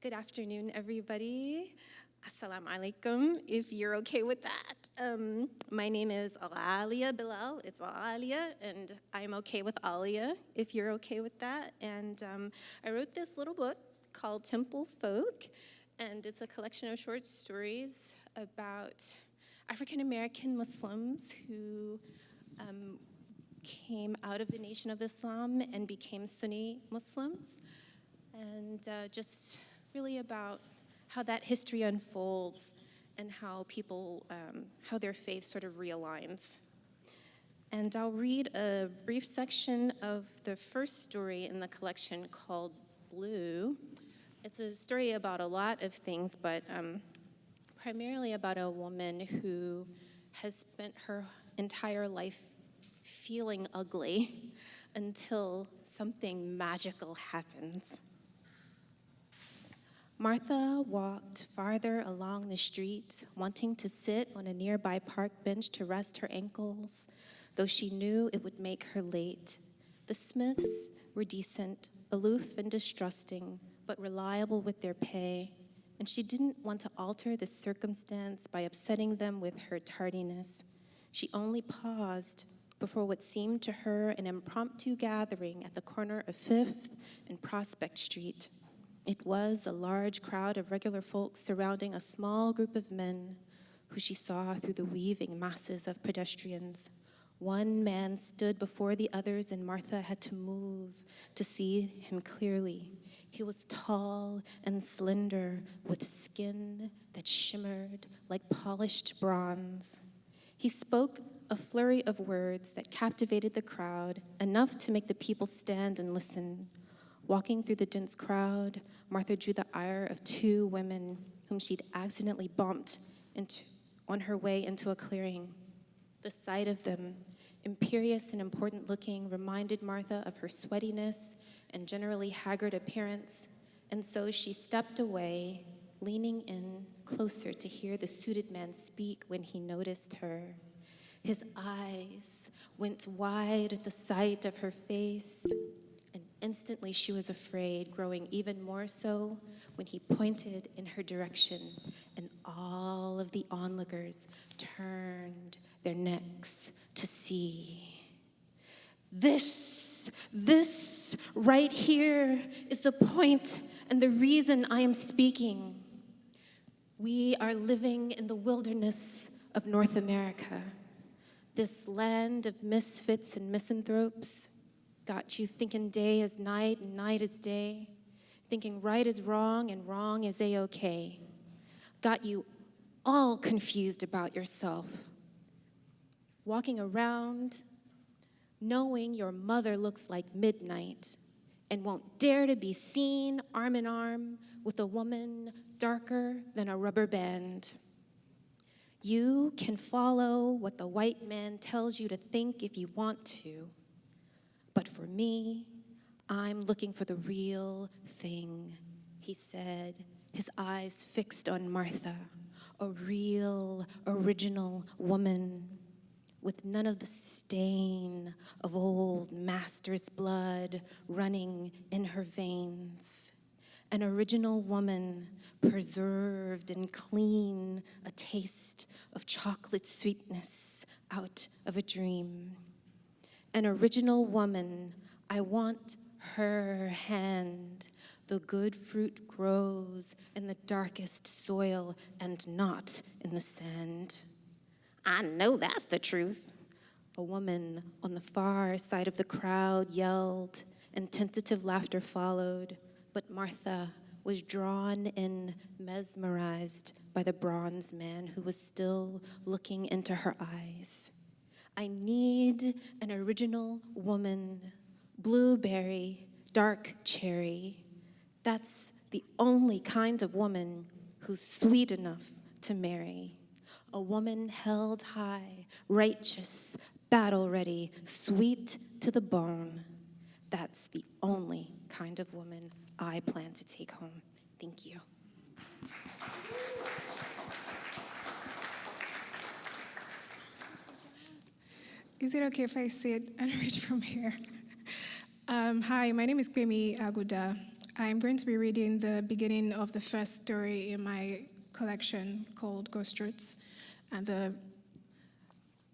Good afternoon, everybody. Assalamu alaikum, if you're okay with that. My name is Aaliyah Bilal. It's Aaliyah, and I'm okay with Aaliyah, if you're okay with that. And I wrote this little book called Temple Folk, and it's a collection of short stories about African-American Muslims who came out of the Nation of Islam and became Sunni Muslims, and just really about how that history unfolds and how people, how their faith sort of realigns. And I'll read a brief section of the first story in the collection called Blue. It's a story about a lot of things, but primarily about a woman who has spent her entire life feeling ugly until something magical happens. Martha walked farther along the street, wanting to sit on a nearby park bench to rest her ankles, though she knew it would make her late. The Smiths were decent, aloof and distrusting, but reliable with their pay, and she didn't want to alter the circumstance by upsetting them with her tardiness. She only paused before what seemed to her an impromptu gathering at the corner of 5th and Prospect Street. It was a large crowd of regular folks surrounding a small group of men who she saw through the weaving masses of pedestrians. One man stood before the others, and Martha had to move to see him clearly. He was tall and slender, with skin that shimmered like polished bronze. He spoke a flurry of words that captivated the crowd, enough to make the people stand and listen. Walking through the dense crowd, Martha drew the ire of 2 women whom she'd accidentally bumped on her way into a clearing. The sight of them, imperious and important looking, reminded Martha of her sweatiness and generally haggard appearance, and so she stepped away, leaning in closer to hear the suited man speak when he noticed her. His eyes went wide at the sight of her face, and instantly she was afraid, growing even more so when he pointed in her direction, and all of the onlookers turned their necks to see. This right here is the point and the reason I am speaking. We are living in the wilderness of North America, this land of misfits and misanthropes. Got you thinking day is night and night is day, thinking right is wrong and wrong is a-okay. Got you all confused about yourself. Walking around, knowing your mother looks like midnight and won't dare to be seen arm in arm with a woman darker than a rubber band. You can follow what the white man tells you to think if you want to. But for me, I'm looking for the real thing, he said, his eyes fixed on Martha, a real, original woman with none of the stain of old master's blood running in her veins. An original woman, preserved and clean, a taste of chocolate sweetness out of a dream. An original woman, I want her hand. The good fruit grows in the darkest soil and not in the sand. I know that's the truth. A woman on the far side of the crowd yelled, and tentative laughter followed, but Martha was drawn in, mesmerized by the bronze man who was still looking into her eyes. I need an original woman, blueberry, dark cherry. That's the only kind of woman who's sweet enough to marry. A woman held high, righteous, battle-ready, sweet to the bone. That's the only kind of woman I plan to take home. Thank you. Is it okay if I sit and read from here? Hi, my name is Pemi Aguda. I'm going to be reading the beginning of the first story in my collection called Ghostroots, and the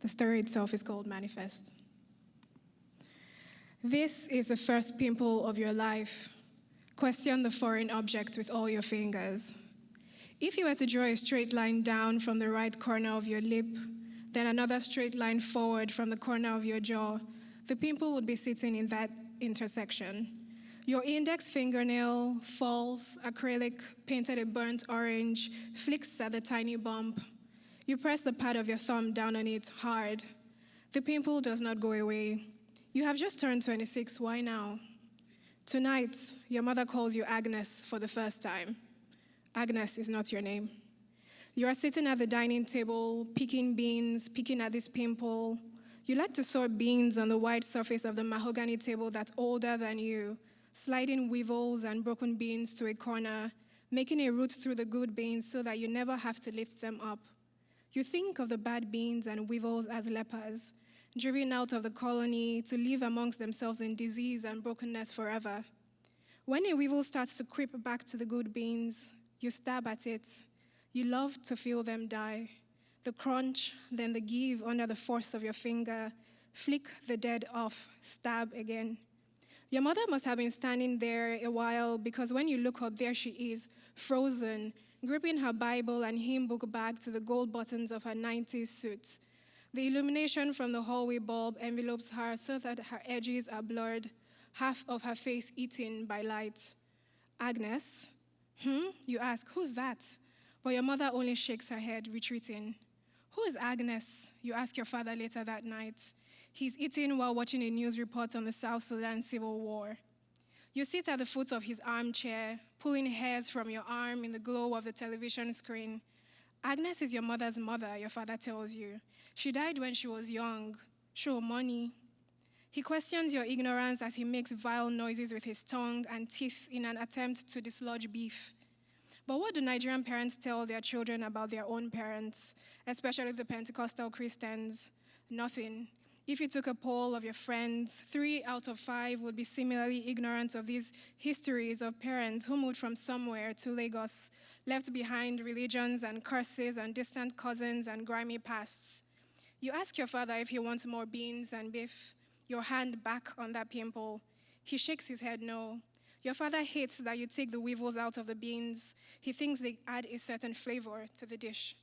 story itself is called Manifest. This is the first pimple of your life. Question the foreign object with all your fingers. If you were to draw a straight line down from the right corner of your lip, then another straight line forward from the corner of your jaw, the pimple would be sitting in that intersection. Your index fingernail, false, acrylic, painted a burnt orange, flicks at the tiny bump. You press the pad of your thumb down on it hard. The pimple does not go away. You have just turned 26, why now? Tonight, your mother calls you Agnes for the first time. Agnes is not your name. You are sitting at the dining table, picking beans, picking at this pimple. You like to sort beans on the white surface of the mahogany table that's older than you, sliding weevils and broken beans to a corner, making a route through the good beans so that you never have to lift them up. You think of the bad beans and weevils as lepers, driven out of the colony to live amongst themselves in disease and brokenness forever. When a weevil starts to creep back to the good beans, you stab at it. You love to feel them die. The crunch, then the give under the force of your finger, flick the dead off, stab again. Your mother must have been standing there a while because when you look up, there she is, frozen, gripping her Bible and hymn book bag to the gold buttons of her 90s suit. The illumination from the hallway bulb envelopes her so that her edges are blurred, half of her face eaten by light. Agnes? You ask, who's that? But your mother only shakes her head, retreating. Who is Agnes? You ask your father later that night. He's eating while watching a news report on the South Sudan Civil War. You sit at the foot of his armchair, pulling hairs from your arm in the glow of the television screen. Agnes is your mother's mother, your father tells you. She died when she was young. Show money. He questions your ignorance as he makes vile noises with his tongue and teeth in an attempt to dislodge beef. But what do Nigerian parents tell their children about their own parents, especially the Pentecostal Christians? Nothing. If you took a poll of your friends, 3 out of 5 would be similarly ignorant of these histories of parents who moved from somewhere to Lagos, left behind religions and curses and distant cousins and grimy pasts. You ask your father if he wants more beans and beef, your hand back on that pimple. He shakes his head no. Your father hates that you take the weevils out of the beans. He thinks they add a certain flavor to the dish.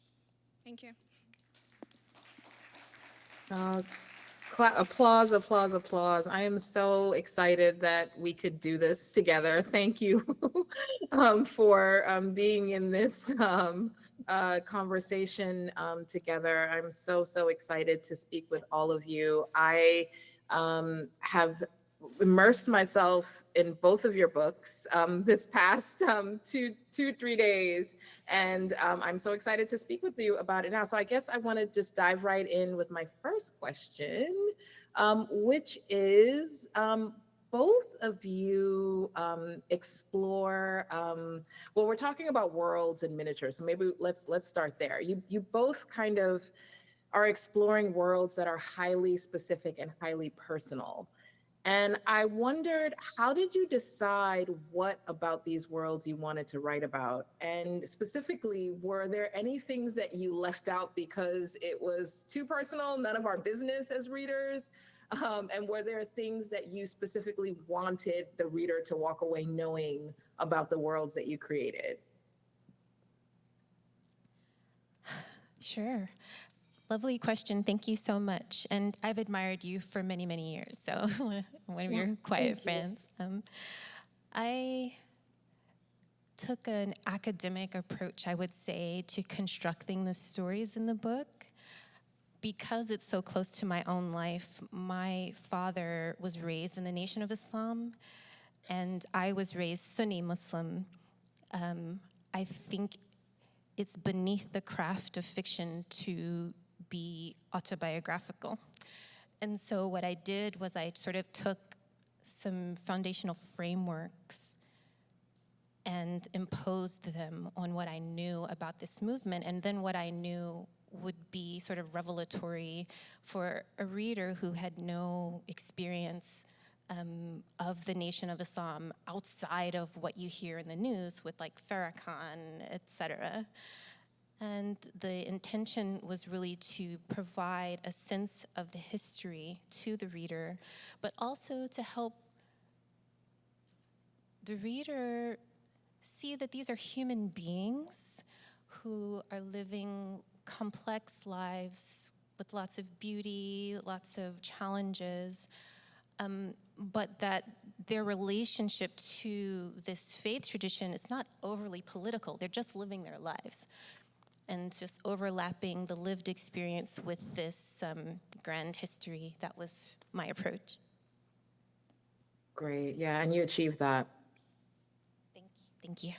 Thank you. Applause, applause, applause. I am so excited that we could do this together. Thank you for being in this conversation together. I'm so excited to speak with all of you. I have immersed myself in both of your books this past 2-3 days, and I'm so excited to speak with you about it now. So I guess I want to just dive right in with my first question, which is both of you explore, well, we're talking about worlds and miniatures, so maybe let's start there. You both kind of are exploring worlds that are highly specific and highly personal. And I wondered, how did you decide what about these worlds you wanted to write about? And specifically, were there any things that you left out because it was too personal, none of our business as readers? And were there things that you specifically wanted the reader to walk away knowing about the worlds that you created? Sure. Lovely question. Thank you so much. And I've admired you for many, many years. So one of your quiet friends. I took an academic approach, I would say, to constructing the stories in the book. Because it's so close to my own life, my father was raised in the Nation of Islam, and I was raised Sunni Muslim. I think it's beneath the craft of fiction to be autobiographical. And so what I did was I sort of took some foundational frameworks and imposed them on what I knew about this movement, and then what I knew would be sort of revelatory for a reader who had no experience of the Nation of Islam outside of what you hear in the news with like Farrakhan, etc. And the intention was really to provide a sense of the history to the reader, but also to help the reader see that these are human beings who are living complex lives with lots of beauty, lots of challenges, but that their relationship to this faith tradition is not overly political. They're just living their lives and just overlapping the lived experience with this grand history. That was my approach. Great, yeah, and you achieved that. Thank you.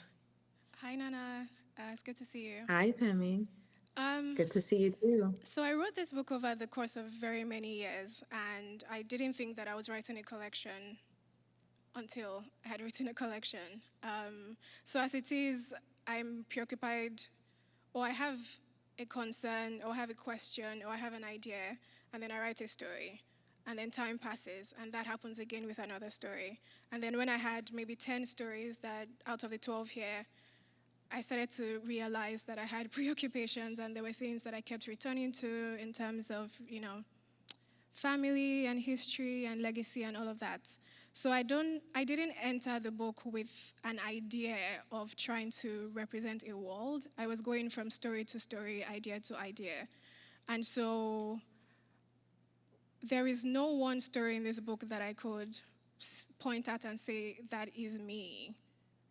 Hi, Nana. It's good to see you. Hi, Pemi. Good to see you too. So I wrote this book over the course of very many years, and I didn't think that I was writing a collection until I had written a collection. So as it is, I'm preoccupied, or I have a concern, or I have a question, or I have an idea, and then I write a story. And then time passes, and that happens again with another story. And then when I had maybe 10 stories that out of the 12 here, I started to realize that I had preoccupations, and there were things that I kept returning to in terms of, family and history and legacy and all of that. So I didn't enter the book with an idea of trying to represent a world. I was going from story to story, idea to idea. And so there is no one story in this book that I could point at and say, that is me,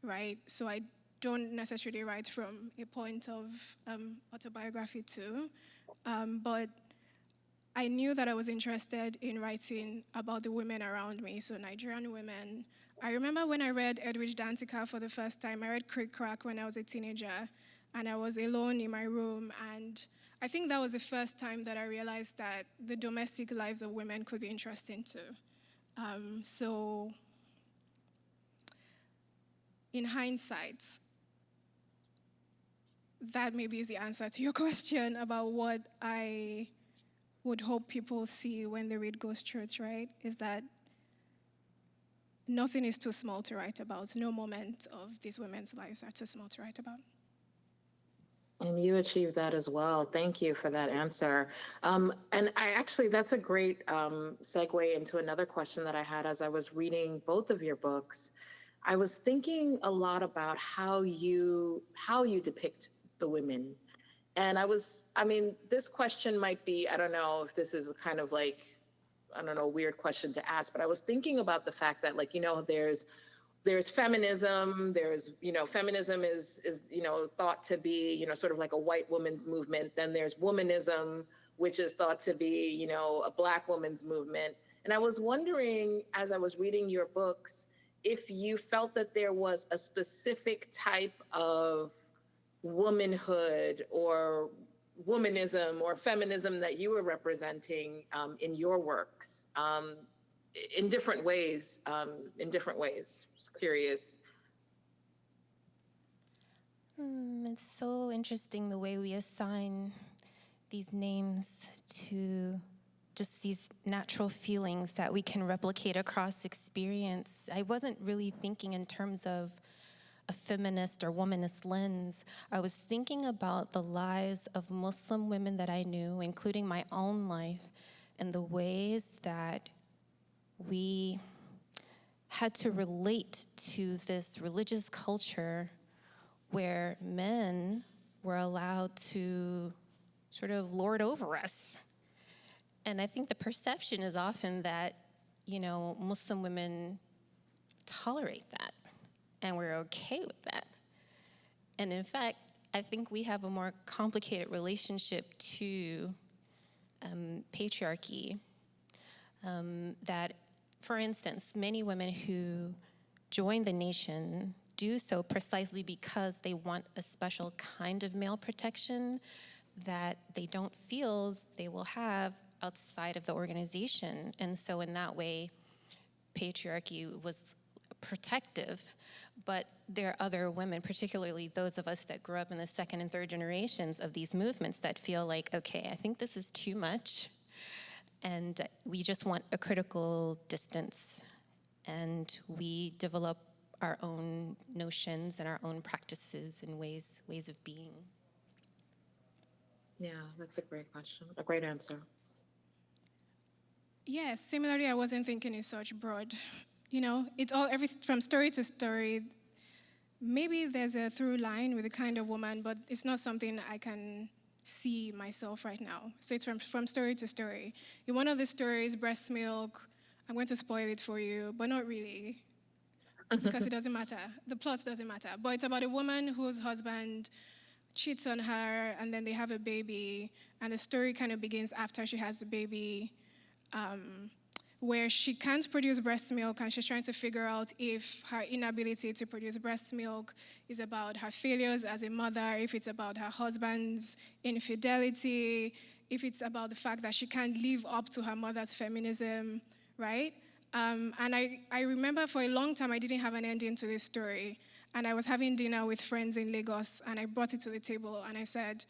right? So I don't necessarily write from a point of autobiography too, but I knew that I was interested in writing about the women around me, so Nigerian women. I remember when I read Edwidge Danticar for the first time. I read Crick Crack when I was a teenager, and I was alone in my room, and I think that was the first time that I realized that the domestic lives of women could be interesting too. So in hindsight, that maybe is the answer to your question about what I would hope people see when they read Ghostroots, right? Is that nothing is too small to write about. No moment of these women's lives are too small to write about. And you achieved that as well. Thank you for that answer. And that's a great segue into another question that I had as I was reading both of your books. I was thinking a lot about how you depict the women. And this question might be, I don't know if this is kind of like, I don't know, a weird question to ask, but I was thinking about the fact that there's feminism, feminism is thought to be, sort of like a white woman's movement. Then there's womanism, which is thought to be, a Black woman's movement. And I was wondering, as I was reading your books, if you felt that there was a specific type of womanhood or womanism or feminism that you were representing in your works. In different ways. Just curious. It's so interesting the way we assign these names to just these natural feelings that we can replicate across experience. I wasn't really thinking in terms of a feminist or womanist lens. I was thinking about the lives of Muslim women that I knew, including my own life, and the ways that we had to relate to this religious culture where men were allowed to sort of lord over us. And I think the perception is often that, Muslim women tolerate that, and we're okay with that. And in fact, I think we have a more complicated relationship to patriarchy that, for instance, many women who join the nation do so precisely because they want a special kind of male protection that they don't feel they will have outside of the organization. And so in that way, patriarchy was protective. But there are other women, particularly those of us that grew up in the second and third generations of these movements, that feel like, okay, I think this is too much. And we just want a critical distance. and we develop our own notions and our own practices and ways of being. Yeah, that's a great question, a great answer. Yes, similarly, I wasn't thinking in such broad, it's all everything from story to story. Maybe there's a through line with the kind of woman, but it's not something I can see myself right now. So it's from story to story. In one of the stories, breast milk, I'm going to spoil it for you, but not really, because it doesn't matter. The plot doesn't matter. But it's about a woman whose husband cheats on her, and then they have a baby, and the story kind of begins after she has the baby, where she can't produce breast milk, and she's trying to figure out if her inability to produce breast milk is about her failures as a mother, if it's about her husband's infidelity, if it's about the fact that she can't live up to her mother's feminism, right? And I remember for a long time I didn't have an ending to this story, and I was having dinner with friends in Lagos, and I brought it to the table, and I said,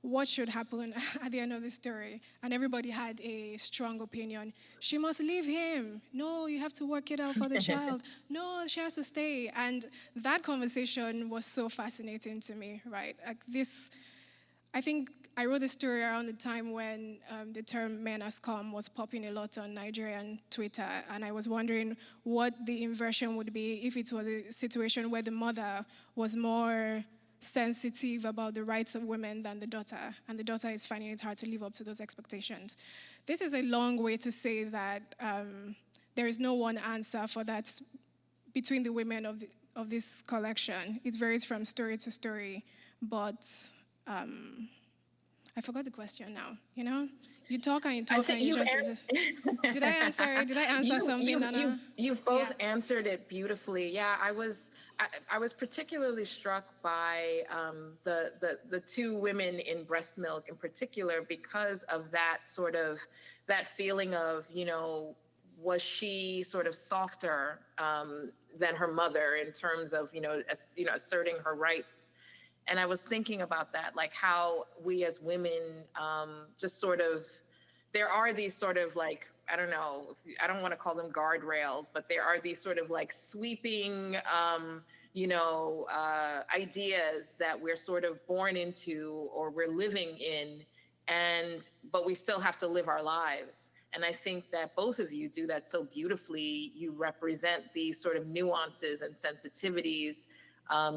what should happen at the end of the story? And everybody had a strong opinion. She must leave him. No, you have to work it out for the child. No, she has to stay. And that conversation was so fascinating to me, right? Like this, I think I wrote the story around the time when the term men as come was popping a lot on Nigerian Twitter. And I was wondering what the inversion would be if it was a situation where the mother was more sensitive about the rights of women than the daughter, and the daughter is finding it hard to live up to those expectations. This is a long way to say that there is no one answer for that between the women of this collection. It varies from story to story, but I forgot the question now, You talk and you talk and you just... Did I answer something, Nana? You've both answered it beautifully. Yeah, I was particularly struck by the two women in breast milk in particular because of that feeling of, was she sort of softer than her mother in terms of, asserting her rights. And I was thinking about that, like how we as women just sort of, there are these sort of like, I don't know, I don't want to call them guardrails, but there are these sort of like sweeping, ideas that we're sort of born into or we're living in, but we still have to live our lives. And I think that both of you do that so beautifully. You represent these sort of nuances and sensitivities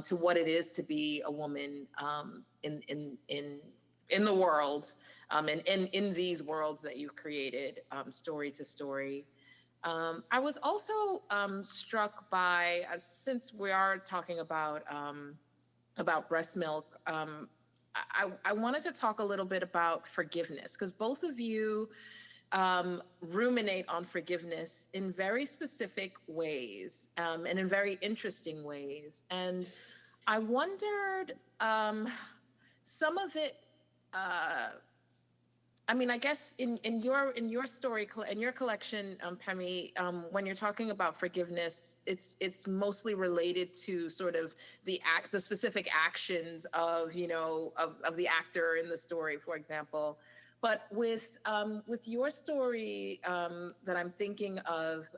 to what it is to be a woman in the world, and in these worlds that you've created, story to story. I was also struck by, since we are talking about breast milk, I wanted to talk a little bit about forgiveness, because both of you ruminate on forgiveness in very specific ways, and in very interesting ways. And I wondered, some of it, I guess in your story, in your collection, Pemi, when you're talking about forgiveness, it's mostly related to sort of the specific actions of the actor in the story, for example. But with your story that I'm thinking of,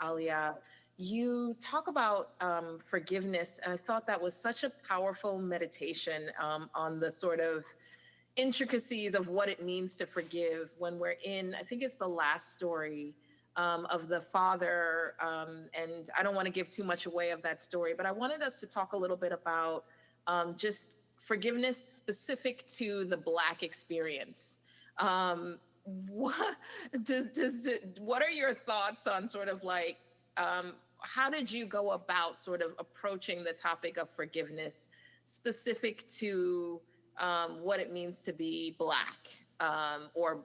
Aaliyah, you talk about forgiveness, and I thought that was such a powerful meditation on the sort of intricacies of what it means to forgive when we're in, I think it's the last story of the father, and I don't want to give too much away of that story, but I wanted us to talk a little bit about just forgiveness specific to the Black experience. What are your thoughts on sort of like, how did you go about sort of approaching the topic of forgiveness specific to what it means to be Black, or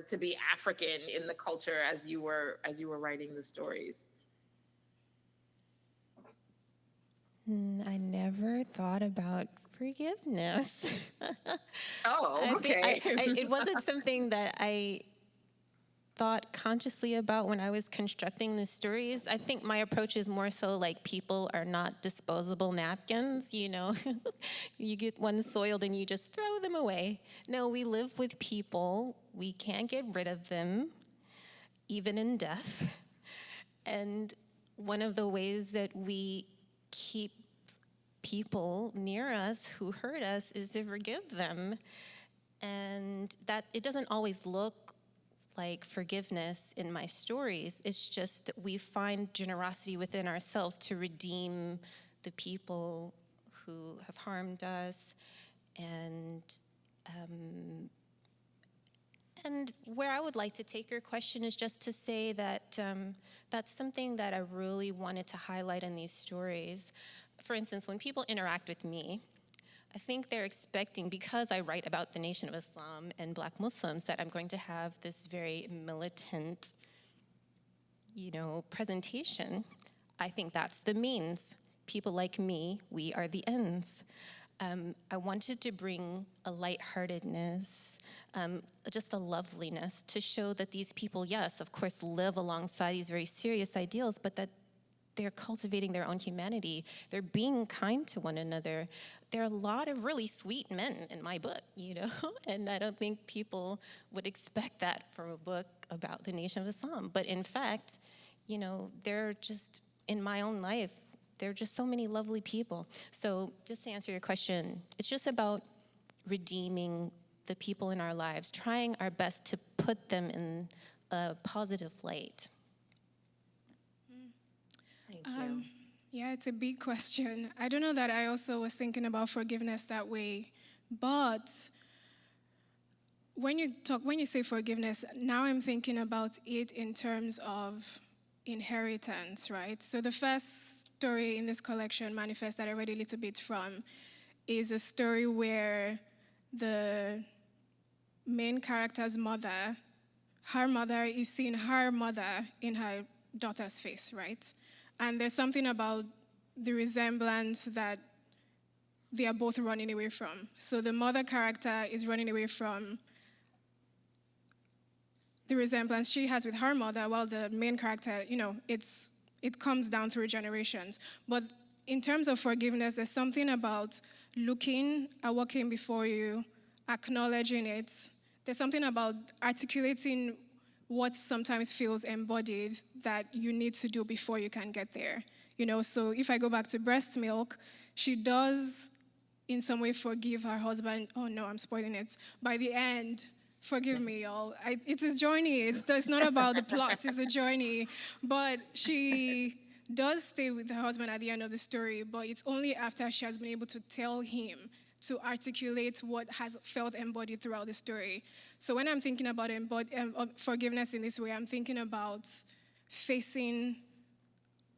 to be African in the culture as you were writing the stories? I never thought about forgiveness. Oh, okay. It wasn't something that I thought consciously about when I was constructing the stories. I think my approach is more so like people are not disposable napkins, You get one soiled and you just throw them away. No, we live with people. We can't get rid of them, even in death. And one of the ways that we keep people near us who hurt us is to forgive them. And that it doesn't always look like forgiveness in my stories. It's just that we find generosity within ourselves to redeem the people who have harmed us. And where I would like to take your question is just to say that that's something that I really wanted to highlight in these stories. For instance, when people interact with me, I think they're expecting, because I write about the Nation of Islam and Black Muslims, that I'm going to have this very militant, presentation. I think that's the means. People like me, we are the ends. I wanted to bring a lightheartedness, just a loveliness to show that these people, yes, of course, live alongside these very serious ideals, but that they're cultivating their own humanity. They're being kind to one another. There are a lot of really sweet men in my book, and I don't think people would expect that from a book about the Nation of Islam. But in fact, they're just, in my own life, there are just so many lovely people. So just to answer your question, it's just about redeeming the people in our lives, trying our best to put them in a positive light. Thank you. Yeah, it's a big question. I don't know that I also was thinking about forgiveness that way, but when you say forgiveness, now I'm thinking about it in terms of inheritance, right? So the first story in this collection, Manifest, that I read a little bit from, is a story where the main character's mother, her mother is seeing her mother in her daughter's face, right? And there's something about the resemblance that they are both running away from. So the mother character is running away from the resemblance she has with her mother, while the main character, it comes down through generations. But in terms of forgiveness, there's something about looking at what came before you, acknowledging it. There's something about articulating what sometimes feels embodied that you need to do before you can get there. So if I go back to breast milk, she does in some way forgive her husband. Oh no, I'm spoiling it. By the end, forgive me, y'all. It's a journey. It's not about the plot. It's a journey. But she does stay with her husband at the end of the story, but it's only after she has been able to tell him, to articulate what has felt embodied throughout the story. So when I'm thinking about forgiveness in this way, I'm thinking about facing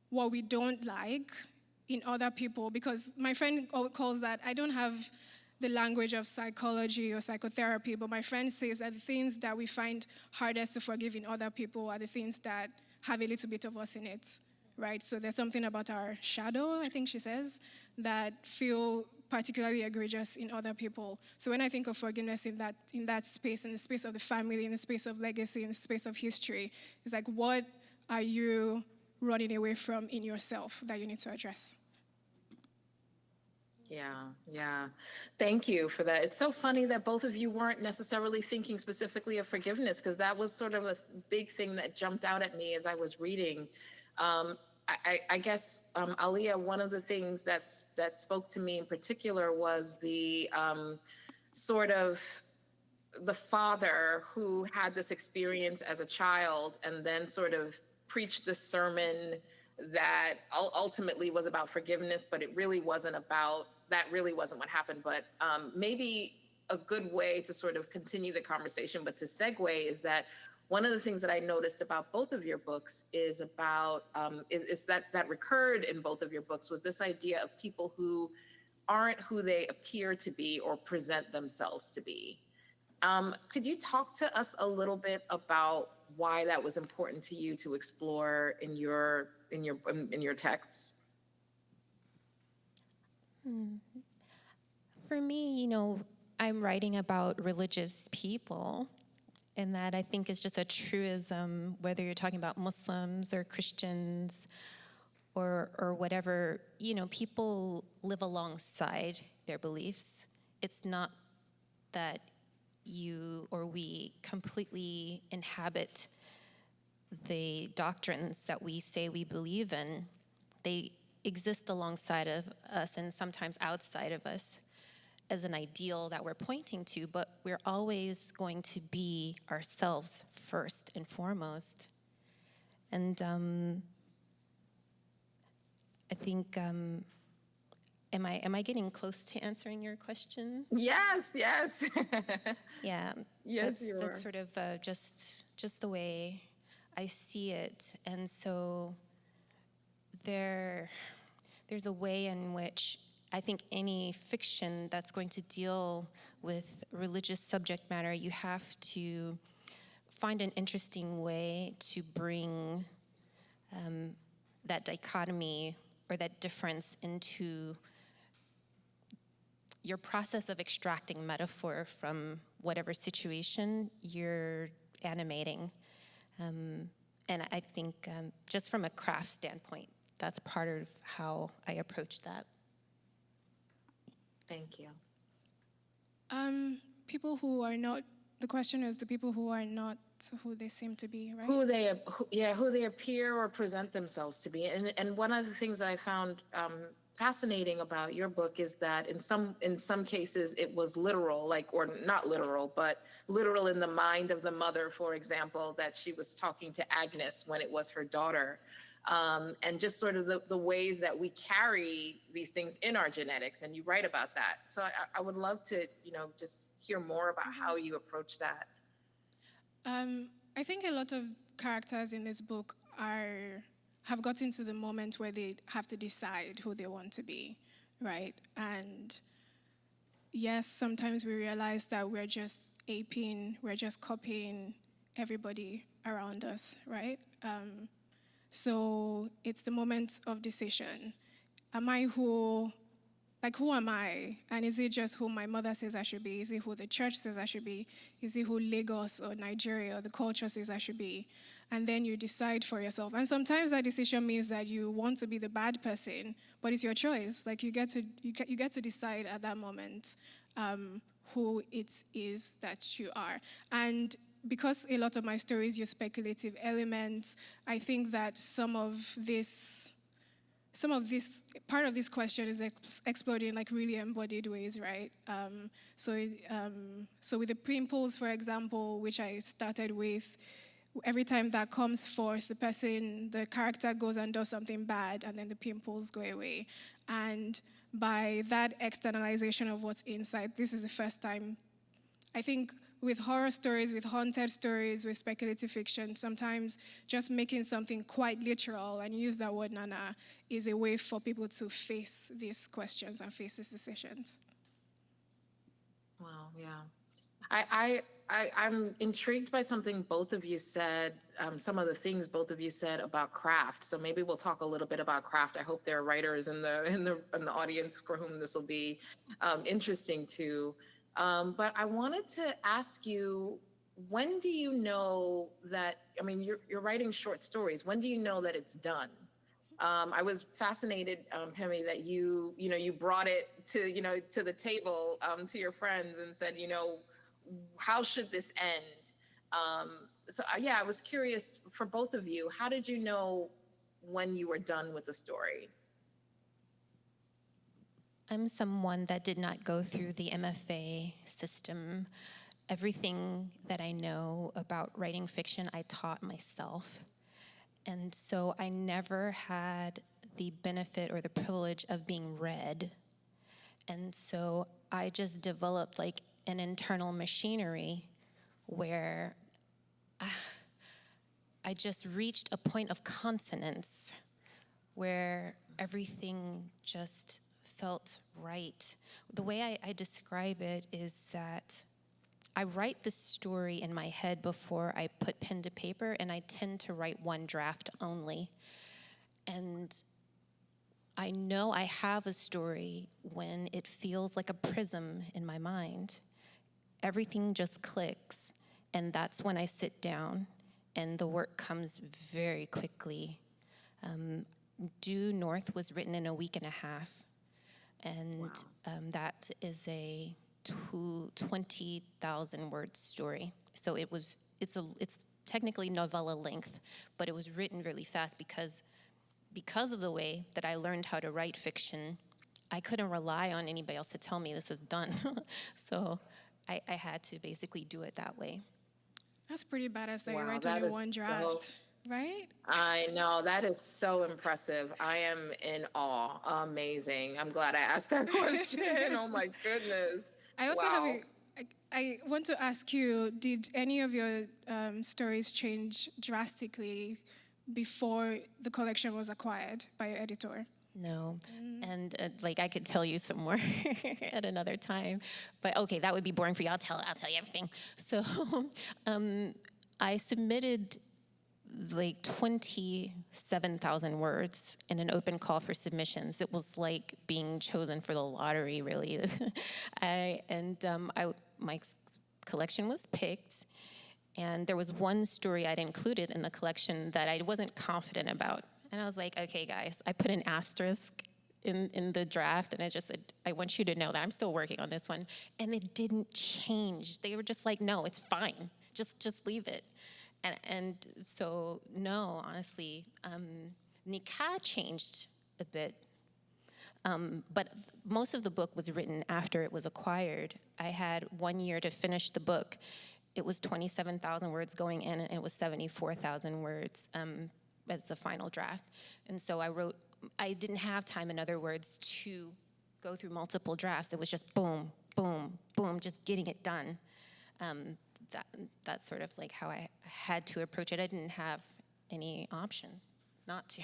what we don't like in other people, because my friend calls that, I don't have the language of psychology or psychotherapy, but my friend says that the things that we find hardest to forgive in other people are the things that have a little bit of us in it, right? So there's something about our shadow, I think she says, that feel particularly egregious in other people. So when I think of forgiveness in that space, in the space of the family, in the space of legacy, in the space of history, it's like, what are you running away from in yourself that you need to address? Yeah. Thank you for that. It's so funny that both of you weren't necessarily thinking specifically of forgiveness, because that was sort of a big thing that jumped out at me as I was reading. I guess, Aaliyah, one of the things that spoke to me in particular was the sort of the father who had this experience as a child and then sort of preached this sermon that ultimately was about forgiveness, but it really wasn't about, that really wasn't what happened. But maybe a good way to sort of continue the conversation, but to segue, is that one of the things that I noticed about both of your books is about, is that recurred in both of your books, was this idea of people who aren't who they appear to be or present themselves to be. Could you talk to us a little bit about why that was important to you to explore in your texts? For me, I'm writing about religious people, and that I think is just a truism, whether you're talking about Muslims or Christians or whatever. People live alongside their beliefs. It's not that you or we completely inhabit the doctrines that we say we believe in, they exist alongside of us and sometimes outside of us as an ideal that we're pointing to, but we're always going to be ourselves first and foremost. And I think, am I getting close to answering your question? Yes, yes. Yeah. Yes, you are. That's sort of just the way I see it. And so there's a way in which I think any fiction that's going to deal with religious subject matter, you have to find an interesting way to bring that dichotomy or that difference into your process of extracting metaphor from whatever situation you're animating. And I think just from a craft standpoint, that's part of how I approach that. Thank you. People who are not, the question is the people who are not who they seem to be, right? Who they appear or present themselves to be. And one of the things that I found fascinating about your book is that in some cases it was literal, or not literal, but literal in the mind of the mother, for example, that she was talking to Agnes when it was her daughter. And just sort of the ways that we carry these things in our genetics, and you write about that. So I would love to, just hear more about how you approach that. I think a lot of characters in this book have gotten to the moment where they have to decide who they want to be, right? And yes, sometimes we realize that we're just we're just copying everybody around us, right? So it's the moment of decision. Am I who am I? And is it just who my mother says I should be? Is it who the church says I should be? Is it who Lagos or Nigeria or the culture says I should be? And then you decide for yourself. And sometimes that decision means that you want to be the bad person, but it's your choice. You get to decide at that moment who it is that you are. And because a lot of my stories use speculative elements, I think that some of this part of this question is explored in really embodied ways, right? So with the pimples, for example, which I started with, every time that comes forth, the character goes and does something bad, and then the pimples go away. And by that externalization of what's inside, this is the first time, I think, with horror stories, with haunted stories, with speculative fiction, sometimes just making something quite literal, and use that word Nana, is a way for people to face these questions and face these decisions. Wow, yeah. I'm intrigued by something both of you said, some of the things both of you said about craft. So maybe we'll talk a little bit about craft. I hope there are writers in the audience for whom this will be interesting to. But I wanted to ask you, when do you know that, you're writing short stories. When do you know that it's done? I was fascinated, Pemi, that you brought it to the table, to your friends and said, how should this end? I was curious for both of you, how did you know when you were done with the story? I'm someone that did not go through the MFA system. Everything that I know about writing fiction, I taught myself. And so I never had the benefit or the privilege of being read. And so I just developed an internal machinery where I just reached a point of consonance where everything just felt right. The way I describe it is that I write the story in my head before I put pen to paper, and I tend to write one draft only. And I know I have a story when it feels like a prism in my mind. Everything just clicks, and that's when I sit down, and the work comes very quickly. Due North was written in a week and a half. And wow. That is a 20,000 word story. So it's technically novella length, but it was written really fast because of the way that I learned how to write fiction. I couldn't rely on anybody else to tell me this was done. So I had to basically do it that way. That's pretty badass that you Wow, write that only is one draft, right? I know, that is so impressive. I am in awe. Amazing. I'm glad I asked that question. Oh my goodness. I also Wow. I want to ask you, did any of your stories change drastically before the collection was acquired by your editor? No, and like I could tell you some more at another time, but okay, that would be boring for you. I'll tell you everything. So, I submitted like 27,000 words in an open call for submissions. It was like being chosen for the lottery, really. My collection was picked, and there was one story I'd included in the collection that I wasn't confident about. And I was like, okay, guys, I put an asterisk in the draft, and I just said, I want you to know that I'm still working on this one. And it didn't change. They were just like, no, it's fine. Just leave it. And so, no, honestly, Nikah changed a bit. But most of the book was written after it was acquired. I had 1 year to finish the book. It was 27,000 words going in, and it was 74,000 words as the final draft. And so I didn't have time, in other words, to go through multiple drafts. It was just boom, boom, boom, just getting it done. That's sort of like how I had to approach it. I didn't have any option not to.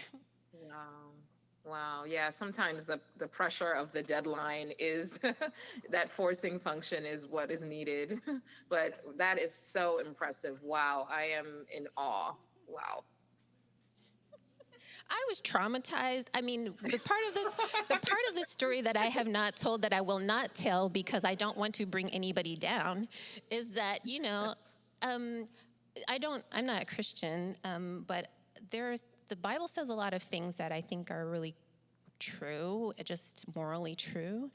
Wow. Yeah, sometimes the pressure of the deadline is that forcing function is what is needed. But that is so impressive. Wow. I am in awe. Wow. I was traumatized. I mean, the part of this story that I have not told, that I will not tell because I don't want to bring anybody down, is that, I'm not a Christian, but the Bible says a lot of things that I think are really true, just morally true.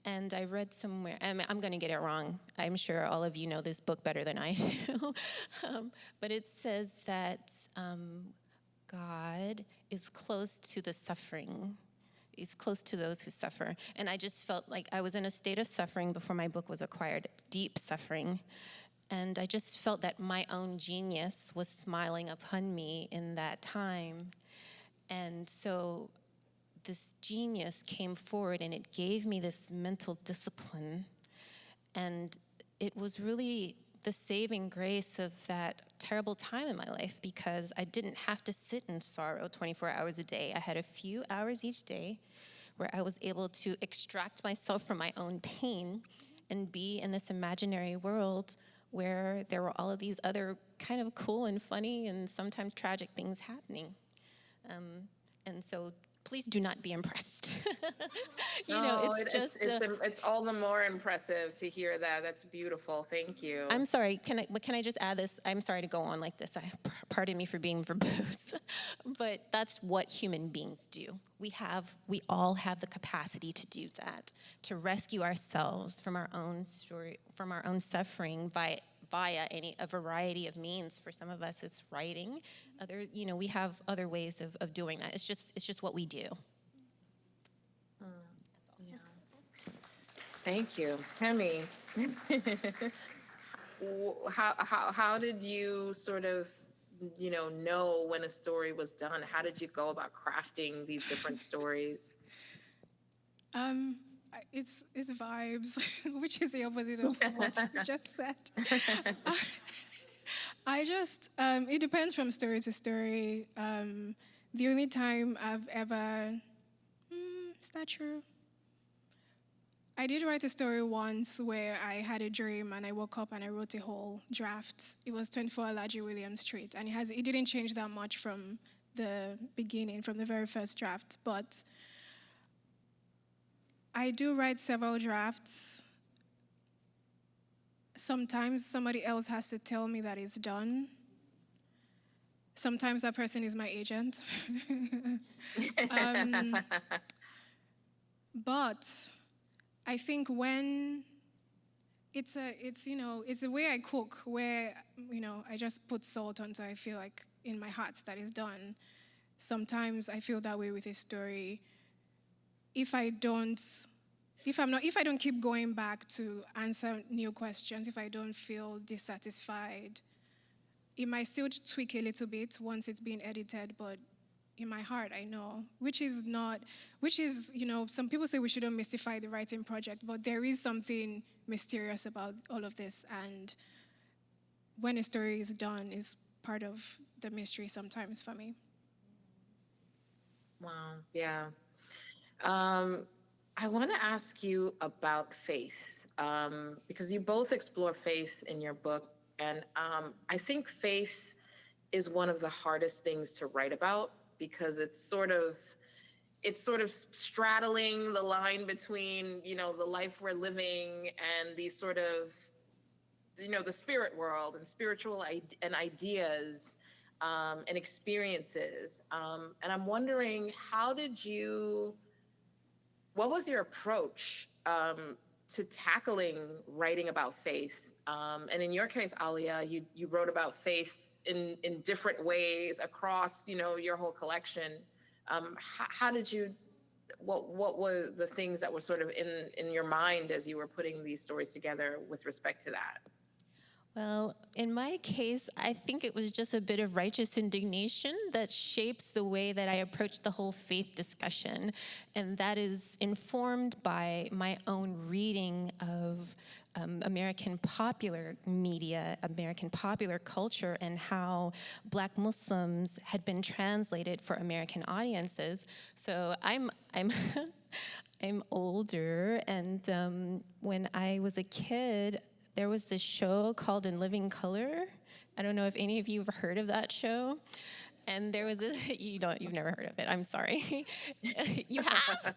And I read somewhere, I'm going to get it wrong. I'm sure all of you know this book better than I do. But it says that God is close to the suffering. He's close to those who suffer. And I just felt like I was in a state of suffering before my book was acquired, deep suffering. And I just felt that my own genius was smiling upon me in that time. And so this genius came forward, and it gave me this mental discipline. And it was really the saving grace of that terrible time in my life, because I didn't have to sit in sorrow 24 hours a day. I had a few hours each day where I was able to extract myself from my own pain and be in this imaginary world where there were all of these other kind of cool and funny and sometimes tragic things happening. And so please do not be impressed. It's all the more impressive to hear that. That's beautiful. Thank you. I'm sorry. Can I just add this? I'm sorry to go on like this. Pardon me for being verbose, but that's what human beings do. We all have the capacity to do that, to rescue ourselves from our own story, from our own suffering via a variety of means. For some of us, it's writing. We have other ways of doing that. It's just what we do. Yeah. Thank you, Pemi. How did you sort of know when a story was done? How did you go about crafting these different stories? It's vibes, which is the opposite of what you just said. It depends from story to story. The only time I've ever, is that true? I did write a story once where I had a dream and I woke up and I wrote a whole draft. It was 24 Alaji Williams Street, and it didn't change that much from the beginning, from the very first draft, but I do write several drafts. Sometimes somebody else has to tell me that it's done. Sometimes that person is my agent. But I think when it's the way I cook, where, I just put salt until I feel like in my heart that is done. Sometimes I feel that way with a story. If I don't keep going back to answer new questions, if I don't feel dissatisfied, it might still tweak a little bit once it's been edited, but in my heart, I know, some people say we shouldn't mystify the writing project, but there is something mysterious about all of this, and when a story is done, is part of the mystery sometimes for me. Wow, yeah. I want to ask you about faith, because you both explore faith in your book, and I think faith is one of the hardest things to write about, because it's sort of straddling the line between, the life we're living and these sort of, the spirit world and spiritual and ideas and experiences. And I'm wondering, what was your approach to tackling writing about faith? And in your case, Aaliyah, you wrote about faith in different ways across, your whole collection. How did you, what were the things that were sort of in your mind as you were putting these stories together with respect to that? Well, in my case, I think it was just a bit of righteous indignation that shapes the way that I approach the whole faith discussion. And that is informed by my own reading of American popular media, American popular culture, and how Black Muslims had been translated for American audiences. So I'm I'm older, and when I was a kid, there was this show called In Living Color. I don't know if any of you have heard of that show. And there was you've never heard of it, I'm sorry. You have?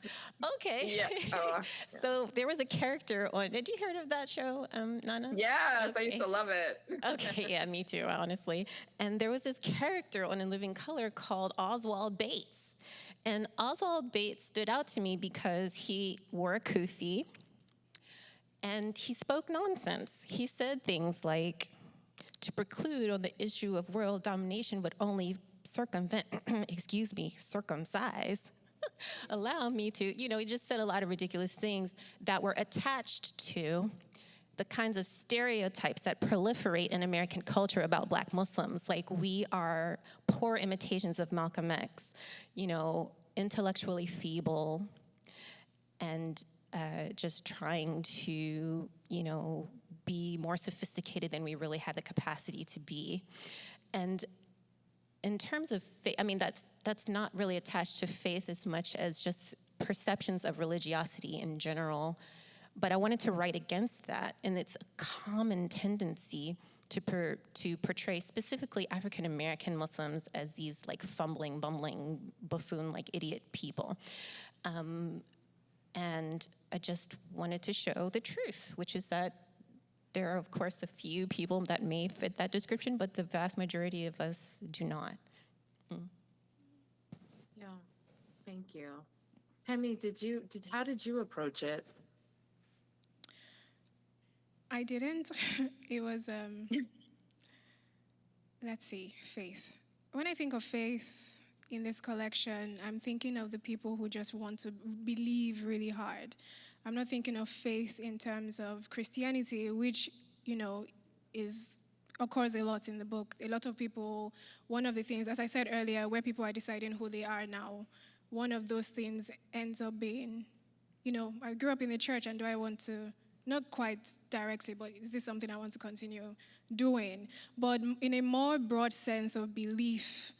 Okay. Yeah. Yeah. So there was a character on, did you hear of that show, Nana? Yes, Okay. I used to love it. Okay, yeah, me too, honestly. And there was this character on In Living Color called Oswald Bates. And Oswald Bates stood out to me because he wore a kufi, and he spoke nonsense. He said things like, to preclude on the issue of world domination would only circumcise, allow me to, he just said a lot of ridiculous things that were attached to the kinds of stereotypes that proliferate in American culture about Black Muslims. Like, we are poor imitations of Malcolm X, intellectually feeble, and just trying to, be more sophisticated than we really have the capacity to be. And in terms of faith, that's not really attached to faith as much as just perceptions of religiosity in general. But I wanted to write against that, and it's a common tendency to portray specifically African American Muslims as these like fumbling, bumbling, buffoon-like idiot people. And I just wanted to show the truth, which is that there are, of course, a few people that may fit that description, but the vast majority of us do not. Yeah, thank you. Pemi, how did you approach it? I didn't. It was, let's see, faith. When I think of faith in this collection, I'm thinking of the people who just want to believe really hard. I'm not thinking of faith in terms of Christianity, which, occurs a lot in the book. A lot of people, one of the things, as I said earlier, where people are deciding who they are now, one of those things ends up being, I grew up in the church, and do I want to, not quite directly, but is this something I want to continue doing? But in a more broad sense of belief,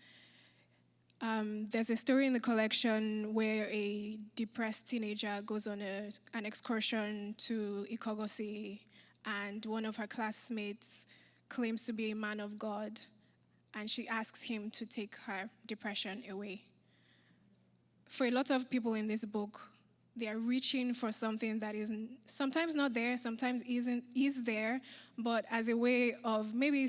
there's a story in the collection where a depressed teenager goes on an excursion to Ikogosi, and one of her classmates claims to be a man of God, and she asks him to take her depression away. For a lot of people in this book, they are reaching for something that is sometimes not there, sometimes is there, but as a way of maybe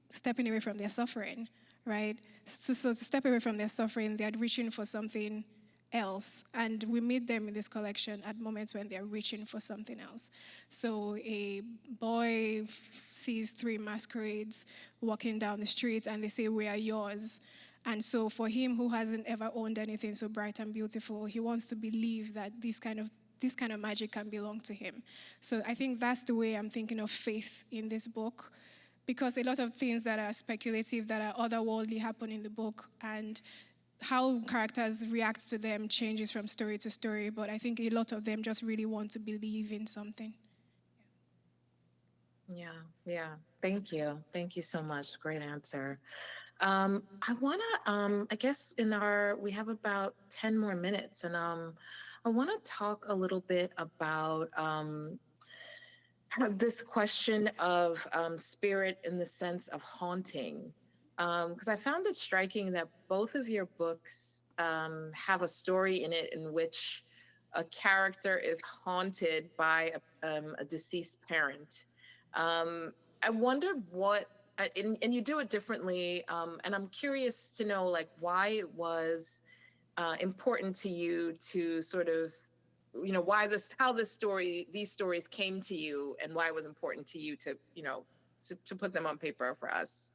stepping away from their suffering, right? So to step away from their suffering, they're reaching for something else, and we meet them in this collection at moments when they're reaching for something else. So a boy sees 3 masquerades walking down the street, and they say, "We are yours." And so for him, who hasn't ever owned anything so bright and beautiful, he wants to believe that this kind of magic can belong to him. So I think that's the way I'm thinking of faith in this book, because a lot of things that are speculative, that are otherworldly, happen in the book, and how characters react to them changes from story to story, but I think a lot of them just really want to believe in something. Yeah. Thank you. Thank you so much. Great answer. I want to, I guess we have about 10 more minutes, and I want to talk a little bit about this question of spirit in the sense of haunting. Because I found it striking that both of your books have a story in it in which a character is haunted by a deceased parent. I wondered and you do it differently, and I'm curious to know, like, why it was important to you to sort of, how these stories came to you, and why it was important to you to, to put them on paper for us.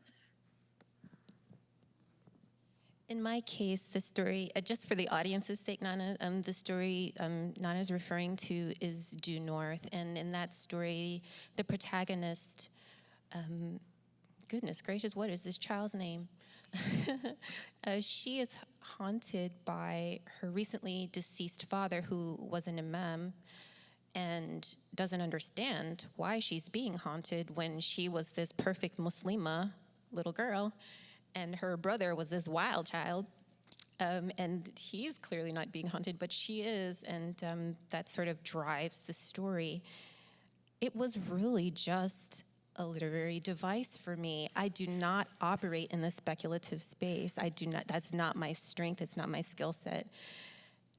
In my case, the story, just for the audience's sake, Nana, the story Nana's referring to is Due North. And in that story, the protagonist, goodness gracious, what is this child's name? She is haunted by her recently deceased father, who was an imam, and doesn't understand why she's being haunted when she was this perfect Muslima little girl. And her brother was this wild child, and he's clearly not being haunted, but she is, and that sort of drives the story. It was really just a literary device for me. I do not operate in the speculative space. That's not my strength, it's not my skill set.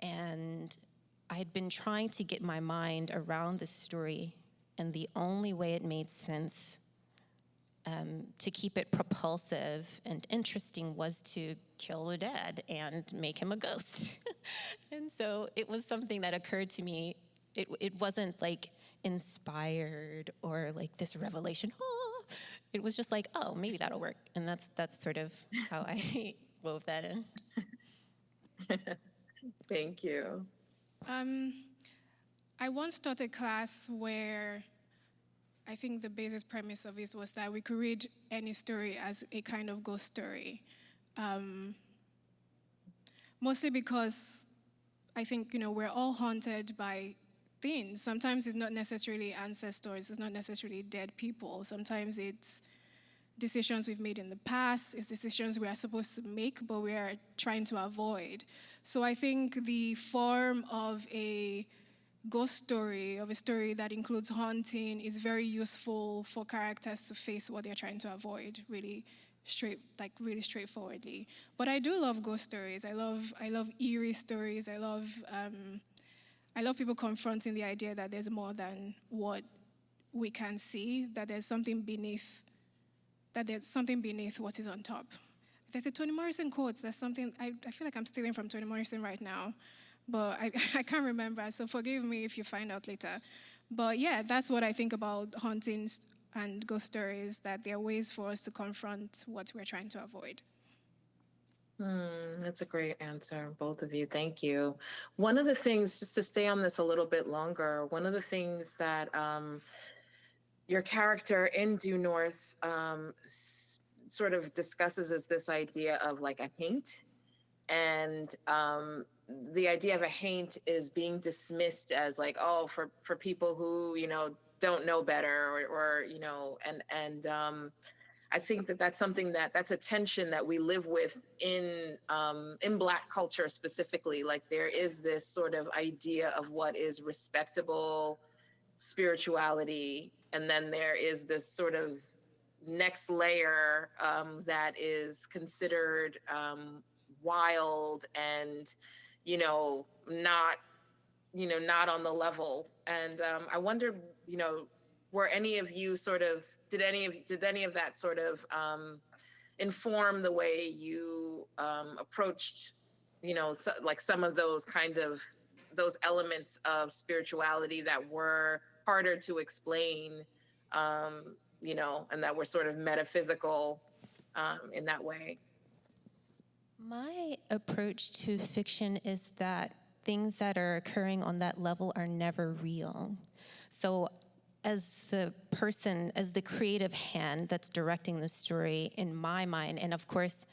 And I had been trying to get my mind around the story, and the only way it made sense to keep it propulsive and interesting was to kill the dad and make him a ghost. And so it was something that occurred to me. It wasn't like inspired or like this revelation. Oh, it was just like, oh, maybe that'll work. And that's sort of how I wove that in. Thank you. I once taught a class where I think the basic premise of it was that we could read any story as a kind of ghost story. Mostly because I think, we're all haunted by things. Sometimes it's not necessarily ancestors, it's not necessarily dead people. Sometimes it's decisions we've made in the past, it's decisions we are supposed to make, but we are trying to avoid. So I think the form of a ghost story, of a story that includes haunting, is very useful for characters to face what they're trying to avoid, really straightforwardly. But I do love ghost stories. I love eerie stories. I love people confronting the idea that there's more than what we can see, that there's something beneath what is on top. There's a Toni Morrison quote. There's something, I feel like I'm stealing from Toni Morrison right now, but I can't remember, so forgive me if you find out later. But yeah, that's what I think about hauntings and ghost stories, that there are ways for us to confront what we're trying to avoid. That's a great answer, both of you. Thank you. One of the things, just to stay on this a little bit longer, one of the things that your character in Due North sort of discusses is this idea of like a haint. And the idea of a haint is being dismissed as like, oh, for people who, don't know better, or and I think that's something that's a tension that we live with in Black culture specifically. Like, there is this sort of idea of what is respectable spirituality, and then there is this sort of next layer that is considered wild and not on the level. And I wondered, were any of you did any of that sort of inform the way you approached like some of those kinds of those elements of spirituality that were harder to explain, and that were sort of metaphysical in that way. My approach to fiction is that things that are occurring on that level are never real. So as the person, as the creative hand that's directing the story in my mind, and of course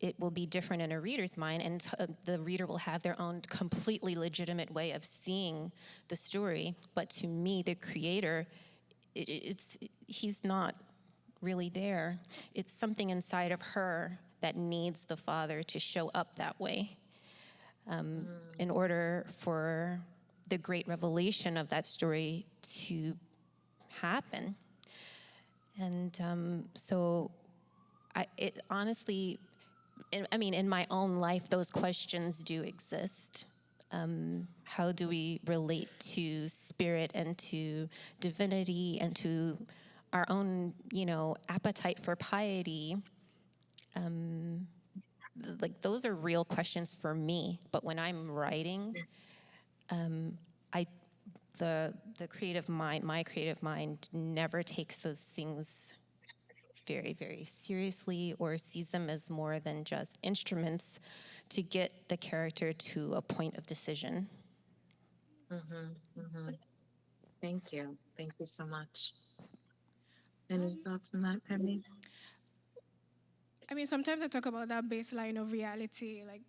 it will be different in a reader's mind, and the reader will have their own completely legitimate way of seeing the story, but to me, the creator, he's not really there. It's something inside of her that needs the father to show up that way in order for the great revelation of that story to happen. And so it honestly, in my own life, those questions do exist. How do we relate to spirit and to divinity and to our own, appetite for piety? Like, those are real questions for me. But when I'm writing, the creative mind, my creative mind, never takes those things very, very seriously or sees them as more than just instruments to get the character to a point of decision. Thank you. Thank you so much. Any thoughts on that, Pemi? Sometimes I talk about that baseline of reality. Like,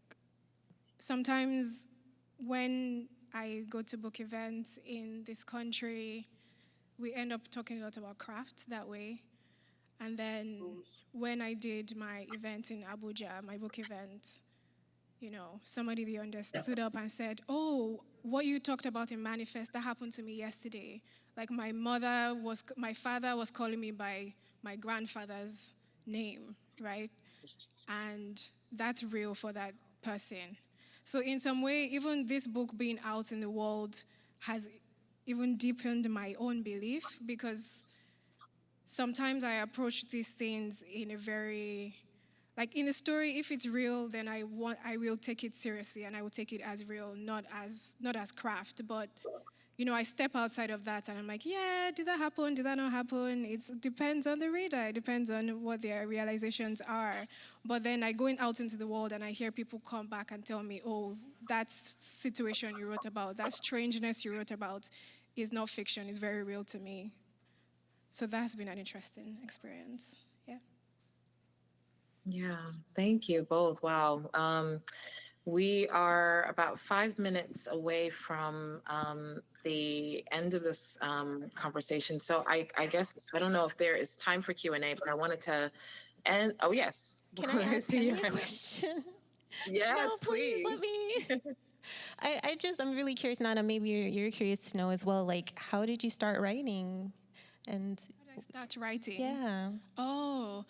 sometimes when I go to book events in this country, we end up talking a lot about craft that way. And then when I did my event in Abuja, my book event, somebody stood up and said, "Oh, what you talked about in Manifest, that happened to me yesterday. Like, my father was calling me by my grandfather's name, right? And that's real for that person." So in some way, even this book being out in the world has even deepened my own belief, because sometimes I approach these things in a very, like, in the story, if it's real, then I will take it seriously, and I will take it as real, not as craft. But I step outside of that, and I'm like, yeah, did that happen? Did that not happen? It depends on the reader. It depends on what their realizations are. But then I go out into the world, and I hear people come back and tell me, oh, that situation you wrote about, that strangeness you wrote about, is not fiction. It's very real to me. So that's been an interesting experience. Yeah. Yeah, thank you both. Wow. We are about 5 minutes away from the end of this conversation. So I guess, I don't know if there is time for Q&A, but I wanted to end. Oh, yes. Can I ask you a question? Yes, no, please. Let me. I'm really curious, Nana, maybe you're curious to know as well, like, how did you start writing? And how did I start writing? Yeah. Oh,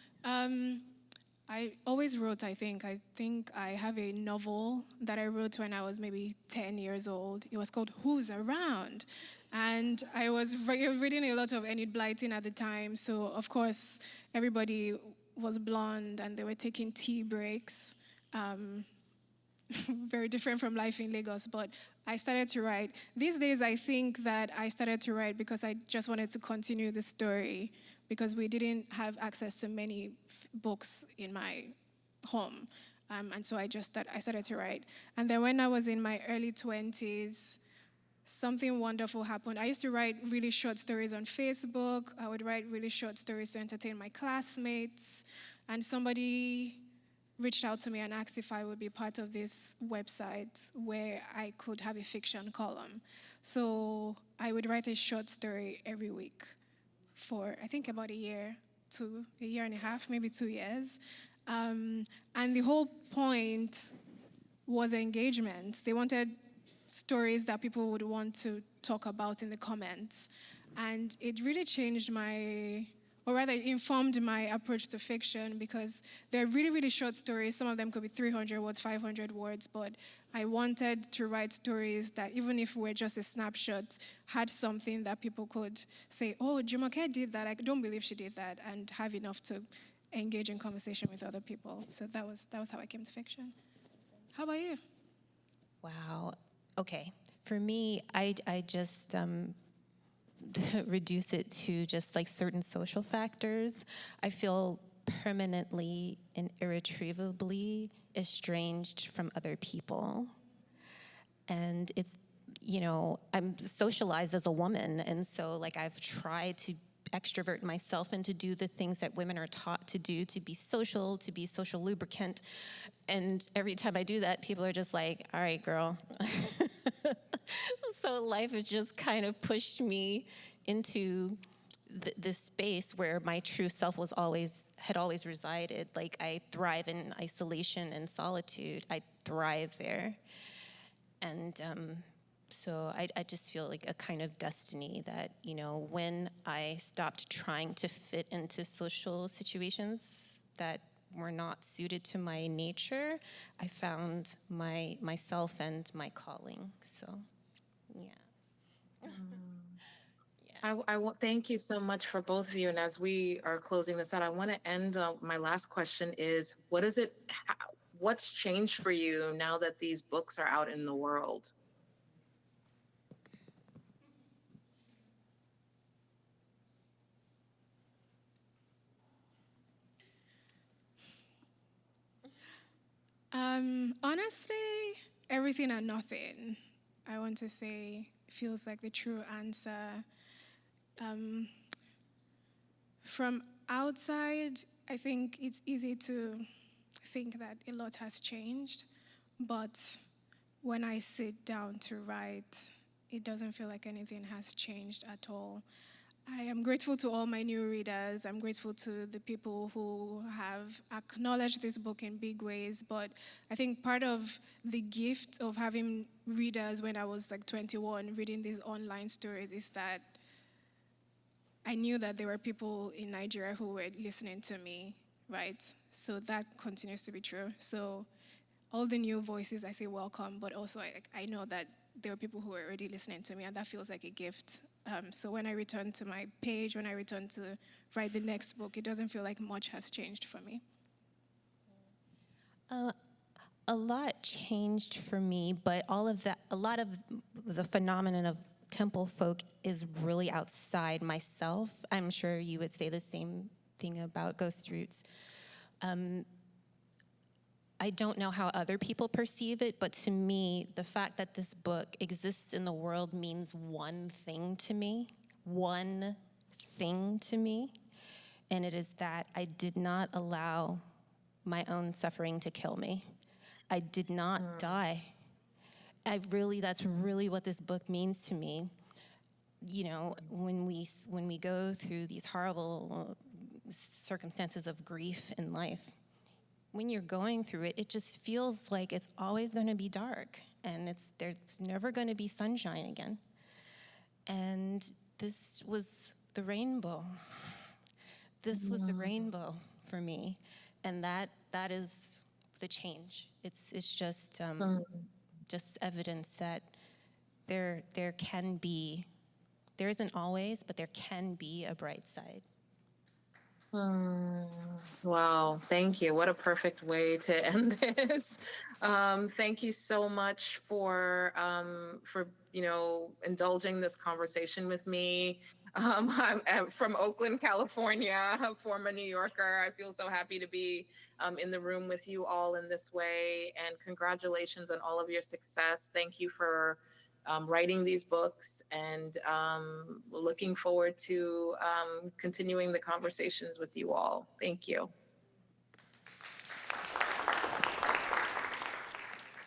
I always wrote, I think. I have a novel that I wrote when I was maybe 10 years old. It was called Who's Around? And I was reading a lot of Enid Blyton at the time. So, of course, everybody was blonde and they were taking tea breaks. Very different from life in Lagos. But I started to write. These days, I think that I started to write because I just wanted to continue the story, because we didn't have access to many books in my home. And so I started to write. And then when I was in my early 20s, something wonderful happened. I used to write really short stories on Facebook. I would write really short stories to entertain my classmates. And somebody reached out to me and asked if I would be part of this website where I could have a fiction column. So I would write a short story every week for, I think, about a year and a half, maybe 2 years. And the whole point was engagement. They wanted stories that people would want to talk about in the comments. And it really changed informed my approach to fiction, because they're really, really short stories. Some of them could be 300 words, 500 words, but I wanted to write stories that, even if we're just a snapshot, had something that people could say, oh, Jumoke did that, I don't believe she did that, and have enough to engage in conversation with other people. So that was how I came to fiction. How about you? Wow. Okay. For me, I just reduce it to just like certain social factors. I feel permanently and irretrievably estranged from other people. And it's, you know, I'm socialized as a woman, and so like I've tried to extrovert myself and to do the things that women are taught to do, to be social lubricant. And every time I do that, people are just like, all right, girl. So life has just kind of pushed me into this space where my true self had always resided. Like I thrive in isolation and solitude. I thrive there. And so I just feel like a kind of destiny that, you know, when I stopped trying to fit into social situations that were not suited to my nature, I found myself and my calling. So, yeah. I thank you so much for both of you. And as we are closing this out, I want to end. My last question is: what's changed for you now that these books are out in the world? Honestly, everything and nothing, I want to say, feels like the true answer. From outside, I think it's easy to think that a lot has changed, but when I sit down to write, it doesn't feel like anything has changed at all. I am grateful to all my new readers. I'm grateful to the people who have acknowledged this book in big ways. But I think part of the gift of having readers when I was like 21, reading these online stories, is that I knew that there were people in Nigeria who were listening to me, right? So that continues to be true. So all the new voices, I say welcome, but also I know that there are people who are already listening to me, and that feels like a gift. So when I return to my page, when I return to write the next book, it doesn't feel like much has changed for me. A lot changed for me, but a lot of the phenomenon of temple folk is really outside myself. I'm sure you would say the same thing about Ghostroots. I don't know how other people perceive it, but to me, the fact that this book exists in the world means one thing to me, and it is that I did not allow my own suffering to kill me. I did not die. That's really what this book means to me. You know, when we go through these horrible circumstances of grief in life, when you're going through it, it just feels like it's always going to be dark, and there's never going to be sunshine again. And this was the rainbow. This was the rainbow for me, and that is the change. It's just evidence that there isn't always, but there can be a bright side. Wow, thank you. What a perfect way to end this. Thank you so much for indulging this conversation with me. I'm from Oakland, California, a former New Yorker. I feel so happy to be in the room with you all in this way, and congratulations on all of your success. Thank you for writing these books, and looking forward to continuing the conversations with you all. Thank you.